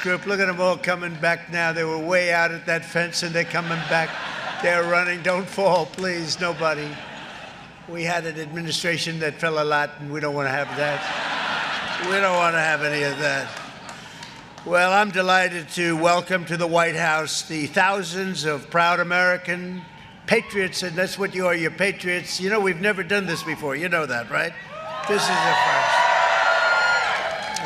group. Look at them all coming back now. They were way out at that fence, and they're coming back. They're running. Don't fall, please, nobody. We had an administration that fell a lot, and we don't want to have that. We don't want to have any of that. Well, I'm delighted to welcome to the White House the thousands of proud American patriots, and that's what you are, you're patriots. You know, we've never done this before. You know that, right? This is the first.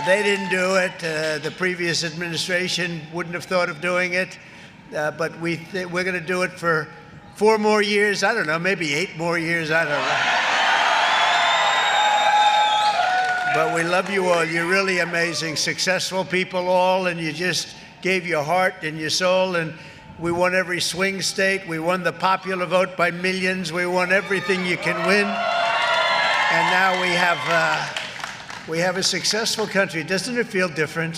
They didn't do it. The previous administration wouldn't have thought of doing it. But we're going to do it for 4 more years. I don't know, maybe 8 more years. I don't know. But we love you all. You're really amazing, successful people all, and you just gave your heart and your soul. And we won every swing state. We won the popular vote by millions. We won everything you can win. And now we have a successful country. Doesn't it feel different?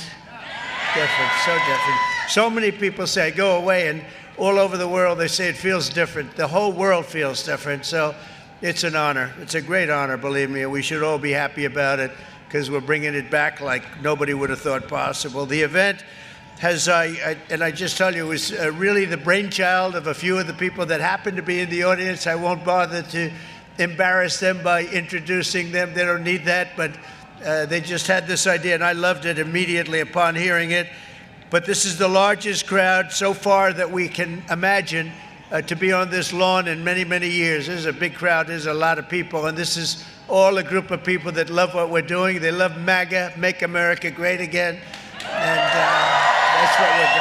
Different, so different. So many people say, go away, and all over the world they say it feels different. The whole world feels different, so it's an honor. It's a great honor, believe me, and we should all be happy about it because we're bringing it back like nobody would have thought possible. The event has, and I just tell you, it was really the brainchild of a few of the people that happened to be in the audience. I won't bother to embarrass them by introducing them. They don't need that, but they just had this idea, and I loved it immediately upon hearing it. But this is the largest crowd so far that we can imagine to be on this lawn in many, many years. This is a big crowd. There's a lot of people, and this is all a group of people that love what we're doing. They love MAGA, Make America Great Again, and that's what we're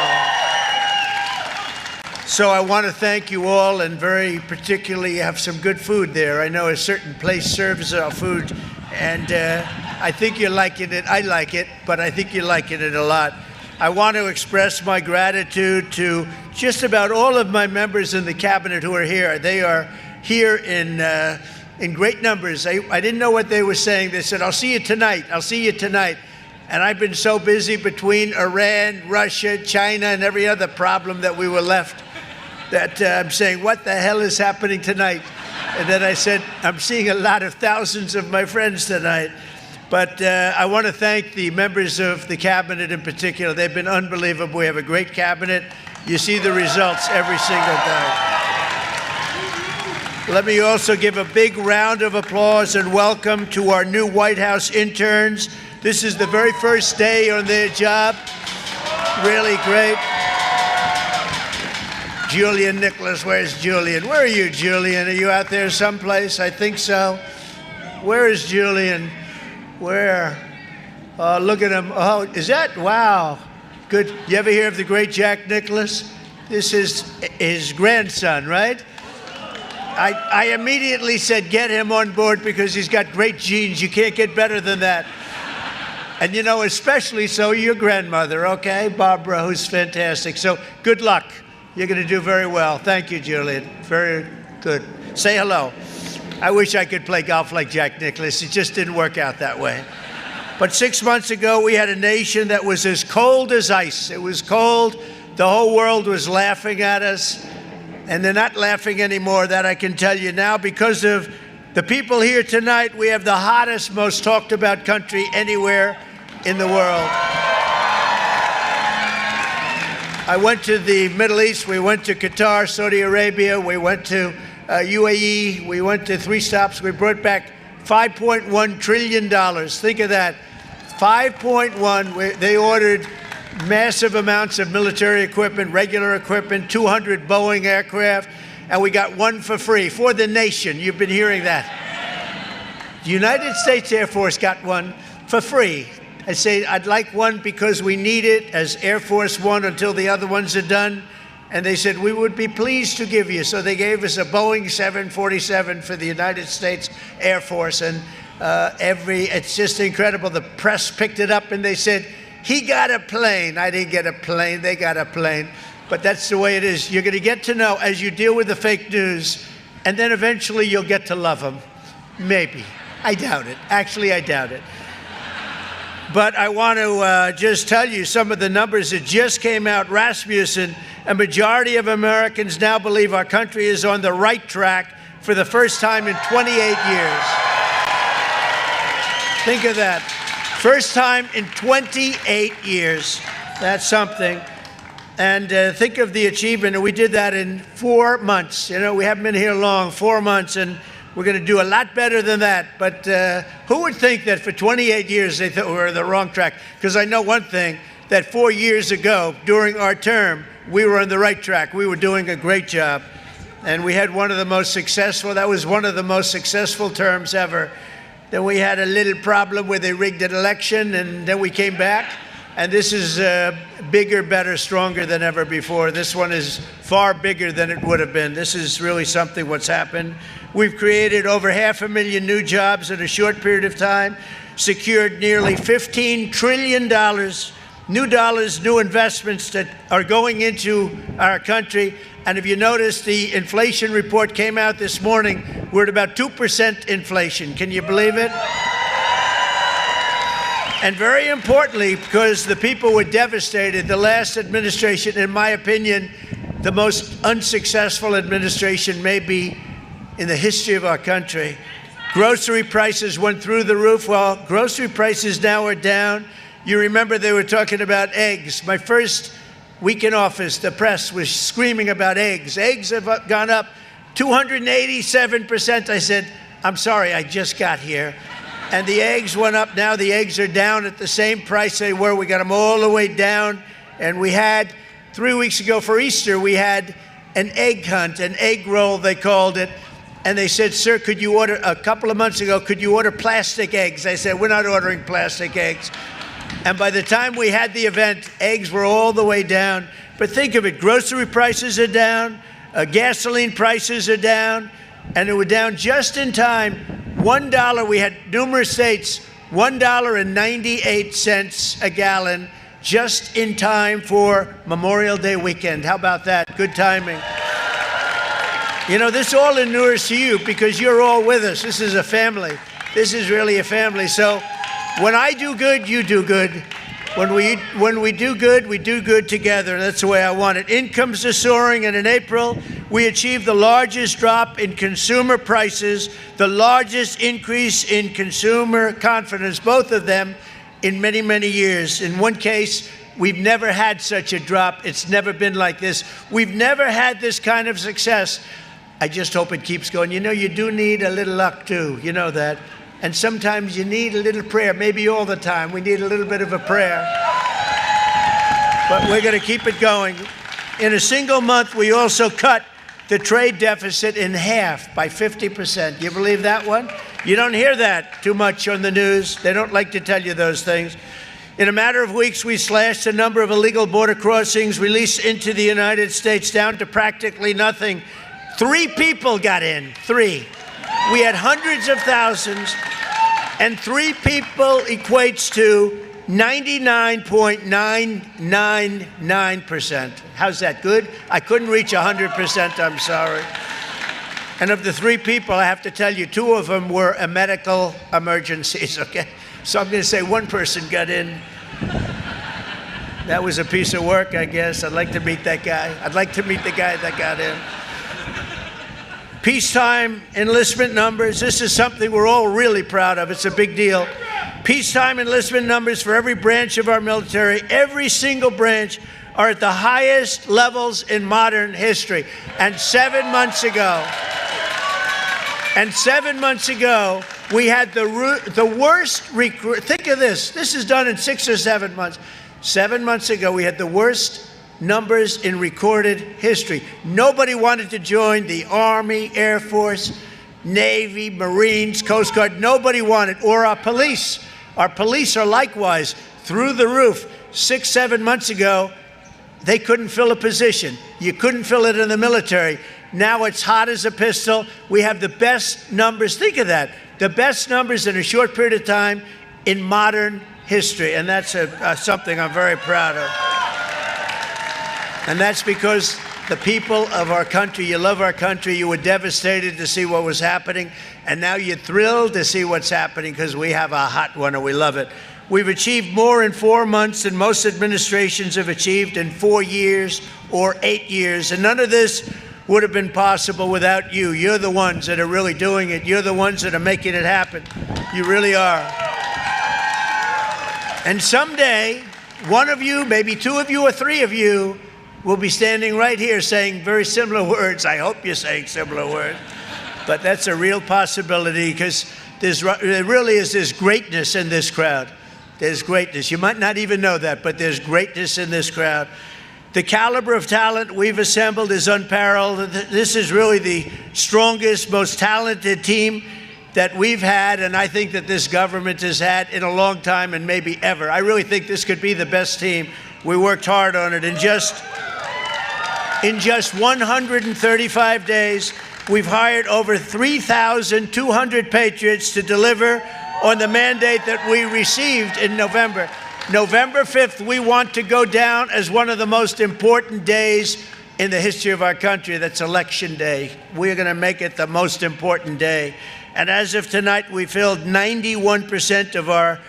doing. So I want to thank you all, and very particularly have some good food there. I know a certain place serves our food, and I think you're liking it. I like it, but I think you're liking it a lot. I want to express my gratitude to just about all of my members in the cabinet who are here. They are here in great numbers. I didn't know what they were saying. They said, I'll see you tonight. I'll see you tonight. And I've been so busy between Iran, Russia, China, and every other problem that we were left that I'm saying, what the hell is happening tonight? And then I said, I'm seeing a lot of thousands of my friends tonight. But I want to thank the members of the cabinet in particular. They've been unbelievable. We have a great cabinet. You see the results every single day. Let me also give a big round of applause and welcome to our new White House interns. This is the very first day on their job. Really great. Julian Nicholas, where's Julian? Where are you, Julian? Are you out there someplace? I think so. Where is Julian? Where? Oh, look at him. Oh, is that? Wow. Good. You ever hear of the great Jack Nicklaus? This is his grandson, right? I immediately said, get him on board because he's got great genes. You can't get better than that. And, you know, especially so your grandmother, okay? Barbara, who's fantastic. So good luck. You're going to do very well. Thank you, Julian. Very good. Say hello. I wish I could play golf like Jack Nicklaus. It just didn't work out that way. But 6 months ago, we had a nation that was as cold as ice. It was cold. The whole world was laughing at us. And they're not laughing anymore, that I can tell you now. Because of the people here tonight, we have the hottest, most talked about country anywhere in the world. I went to the Middle East. We went to Qatar, Saudi Arabia. We went to UAE, we went to 3 stops. We brought back $5.1 trillion. Think of that. 5.1. They ordered massive amounts of military equipment, regular equipment, 200 Boeing aircraft, and we got 1 for free for the nation. You've been hearing that. The United States Air Force got 1 for free. I say I'd like 1 because we need it as Air Force 1 until the other ones are done. And they said, we would be pleased to give you. So they gave us a Boeing 747 for the United States Air Force. And it's just incredible. The press picked it up and they said, he got a plane. I didn't get a plane. They got a plane. But that's the way it is. You're going to get to know as you deal with the fake news. And then eventually you'll get to love them. Maybe. I doubt it. Actually, I doubt it. But I want to just tell you some of the numbers that just came out. Rasmussen, a majority of Americans now believe our country is on the right track for the first time in 28 years. Think of that. First time in 28 years. That's something. And think of the achievement. And we did that in 4 months. You know, we haven't been here long, 4 months, and we're going to do a lot better than that. But who would think that for 28 years they thought we were on the wrong track? Because I know one thing, that 4 years ago, during our term, we were on the right track. We were doing a great job. And we had one of the most successful, that was one of the most successful terms ever. Then we had a little problem where they rigged an election, and then we came back. And this is bigger, better, stronger than ever before. This one is far bigger than it would have been. This is really something what's happened. We've created over 500,000 new jobs in a short period of time, secured nearly $15 trillion, new dollars, new investments that are going into our country. And if you notice, the inflation report came out this morning. We're at about 2% inflation. Can you believe it? And very importantly, because the people were devastated, the last administration, in my opinion, the most unsuccessful administration maybe in the history of our country. Grocery prices went through the roof. Well, grocery prices now are down. You remember they were talking about eggs. My first week in office, the press was screaming about eggs. Eggs have gone up 287%. I said, I'm sorry, I just got here. And the eggs went up. Now the eggs are down at the same price they were. We got them all the way down. And we had, 3 weeks ago for Easter, we had an egg hunt, an egg roll, they called it. And they said, sir, could you order, a couple of months ago, could you order plastic eggs? I said, we're not ordering plastic eggs. And by the time we had the event, eggs were all the way down. But think of it, grocery prices are down, gasoline prices are down, and they were down just in time. $1, we had numerous states, $1.98 a gallon, just in time for Memorial Day weekend. How about that? Good timing. You know, this all inures to you because you're all with us. This is a family. This is really a family. So when I do good, you do good. When we do good, we do good together. That's the way I want it. Incomes are soaring, and in April, we achieved the largest drop in consumer prices, the largest increase in consumer confidence, both of them in many, many years. In one case, we've never had such a drop. It's never been like this. We've never had this kind of success. I just hope it keeps going. You know, you do need a little luck, too. You know that. And sometimes you need a little prayer, maybe all the time. We need a little bit of a prayer. But we're going to keep it going. In a single month, we also cut the trade deficit in half by 50%. You believe that one? You don't hear that too much on the news. They don't like to tell you those things. In a matter of weeks, we slashed the number of illegal border crossings released into the United States down to practically nothing. 3 people got in, 3. We had hundreds of thousands, and 3 people equates to 99.999%. How's that, good? I couldn't reach 100%, I'm sorry. And of the 3 people, I have to tell you, 2 of them were medical emergencies, okay? So I'm going to say 1 person got in. That was a piece of work, I guess. I'd like to meet that guy. I'd like to meet the guy that got in. Peacetime enlistment numbers. This is something we're all really proud of. It's a big deal. Peacetime enlistment numbers for every branch of our military, every single branch, are at the highest levels in modern history. And 7 months ago, we had the worst recruit. Think of this. This is done in 6 or 7 months. 7 months ago, we had the worst numbers in recorded history. Nobody wanted to join the Army, Air Force, Navy, Marines, Coast Guard. Nobody wanted, or our police. Our police are likewise through the roof. 6, 7 months ago, they couldn't fill a position. You couldn't fill it in the military. Now it's hot as a pistol. We have the best numbers. Think of that. The best numbers in a short period of time in modern history. And that's something I'm very proud of. And that's because the people of our country, you love our country, you were devastated to see what was happening, and now you're thrilled to see what's happening because we have a hot one and we love it. We've achieved more in 4 months than most administrations have achieved in 4 years or 8 years, and none of this would have been possible without you. You're the ones that are really doing it. You're the ones that are making it happen. You really are. And someday, one of you, maybe two of you or three of you will be standing right here saying very similar words. I hope you're saying similar words. But that's a real possibility because there really is this greatness in this crowd. There's greatness. You might not even know that, but there's greatness in this crowd. The caliber of talent we've assembled is unparalleled. This is really the strongest, most talented team that we've had, and I think that this government has had in a long time and maybe ever. I really think this could be the best team. We worked hard on it. In just 135 days, we've hired over 3,200 patriots to deliver on the mandate that we received in November. November 5th, we want to go down as one of the most important days in the history of our country. That's Election Day. We're going to make it the most important day. And as of tonight, we filled 91% of our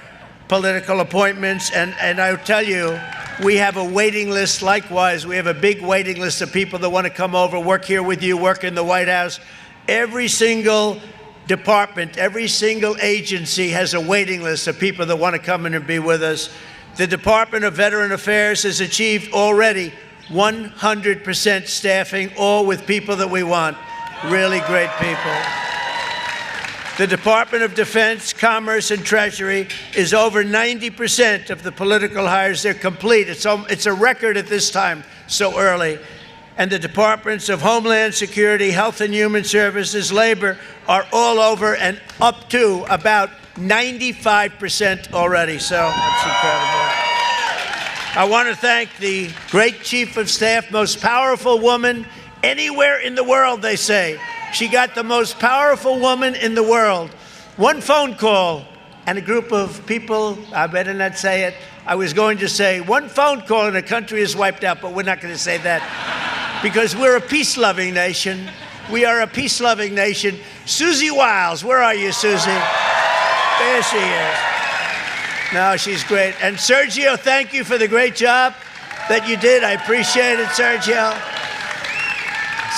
political appointments. And I'll tell you, we have a waiting list. Likewise, we have a big waiting list of people that want to come over, work here with you, work in the White House. Every single department, every single agency has a waiting list of people that want to come in and be with us. The Department of Veteran Affairs has achieved already 100% staffing, all with people that we want, really great people. The Department of Defense, Commerce, and Treasury is over 90% of the political hires. They're complete. It's a record at this time, so early. And the Departments of Homeland Security, Health and Human Services, Labor are all over and up to about 95% already. So that's incredible. I want to thank the great Chief of Staff, most powerful woman anywhere in the world, they say. She got the most powerful woman in the world. One phone call and a group of people, I better not say it. I was going to say one phone call and a country is wiped out, but we're not going to say that. Because we're a peace-loving nation. We are a peace-loving nation. Susie Wiles, where are you, Susie? There she is. No, she's great. And Sergio, thank you for the great job that you did. I appreciate it, Sergio.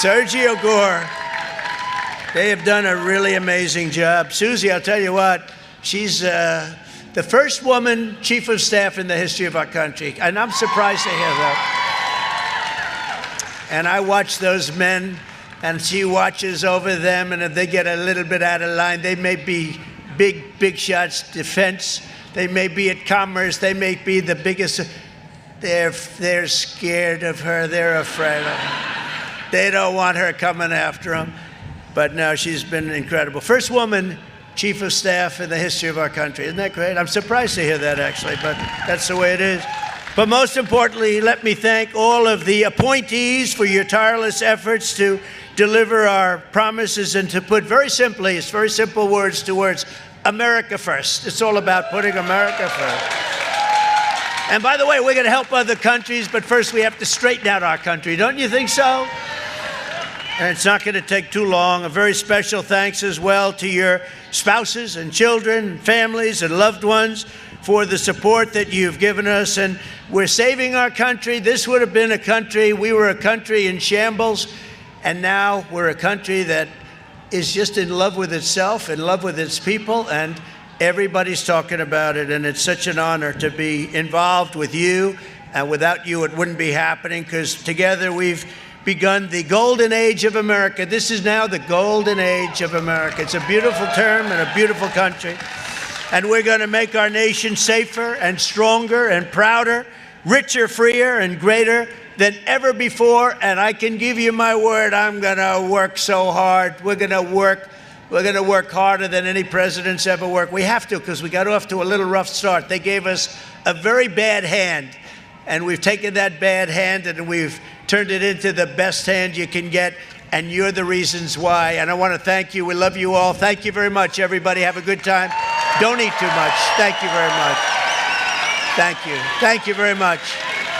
Sergio Gore. They have done a really amazing job. Susie, I'll tell you what, she's the first woman chief of staff in the history of our country. And I'm surprised to hear that. And I watch those men, and she watches over them, and if they get a little bit out of line, they may be big shots, defense. They may be at commerce. They may be the biggest. They're scared of her. They're afraid of her. They don't want her coming after them. But no, she's been incredible. First woman chief of staff in the history of our country. Isn't that great? I'm surprised to hear that, actually, but that's the way it is. But most importantly, let me thank all of the appointees for your tireless efforts to deliver our promises and to put very simply, it's very simple words to words, America first. It's all about putting America first. And by the way, we're going to help other countries, but first we have to straighten out our country. Don't you think so? And it's not going to take too long. A very special thanks as well to your spouses and children, and families and loved ones for the support that you've given us. And we're saving our country. This would have been a country, we were a country in shambles, and now we're a country that is just in love with itself, in love with its people, and everybody's talking about it. And it's such an honor to be involved with you. And without you, it wouldn't be happening, because together we've begun the golden age of America. This is now the golden age of America. It's a beautiful term and a beautiful country. And we're going to make our nation safer and stronger and prouder, richer, freer, and greater than ever before. And I can give you my word, I'm going to work so hard. We're going to work harder than any president's ever worked. We have to, because we got off to a little rough start. They gave us a very bad hand. And we've taken that bad hand and we've turned it into the best hand you can get, and you're the reasons why. And I want to thank you. We love you all. Thank you very much, everybody. Have a good time. Don't eat too much. Thank you very much. Thank you. Thank you very much.